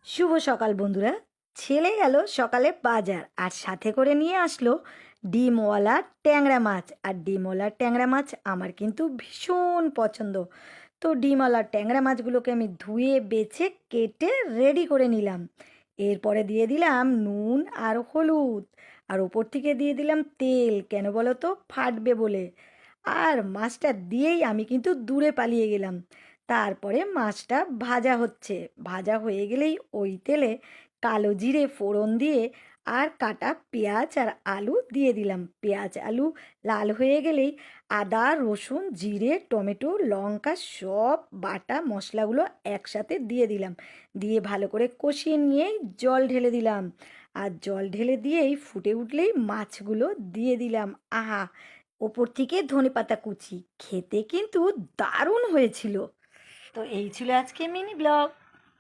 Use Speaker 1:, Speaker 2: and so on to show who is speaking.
Speaker 1: শুভ সকাল বন্ধুরা। ছেলে গেল সকালে বাজার আর সাথে করে নিয়ে আসলো ডিমওয়ালা ট্যাংরা মাছ। আর ডিমওয়ালা ট্যাংরা মাছ আমার কিন্তু ভীষণ পছন্দ। তো ডিমওয়ালা ট্যাংরা মাছগুলোকে আমি ধুয়ে বেছে কেটে রেডি করে নিলাম। এরপরে দিয়ে দিলাম নুন আর হলুদ, আর ওপর থেকে দিয়ে দিলাম তেল। কেন বলো তো? ফাটবে বলে। আর মাছটা দিয়েই আমি কিন্তু দূরে পালিয়ে গেলাম। তারপরে মাছটা ভাজা হচ্ছে। ভাজা হয়ে গেলেই ওই তেলে কালো জিরে ফোড়ন দিয়ে আর কাটা পেঁয়াজ আর আলু দিয়ে দিলাম। পেঁয়াজ আলু লাল হয়ে গেলেই আদা রসুন জিরে টমেটো লঙ্কা সব বাটা মশলাগুলো একসাথে দিয়ে দিলাম। দিয়ে ভালো করে কষিয়ে নিয়েই জল ঢেলে দিলাম। আর জল ঢেলে দিয়েই ফুটে উঠলেই মাছগুলো দিয়ে দিলাম। আহা, ওপর থেকে ধনেপাতা কুচি। খেতে কিন্তু দারুণ হয়েছিল। তো এই ছিল আজকে মিনি ব্লগ।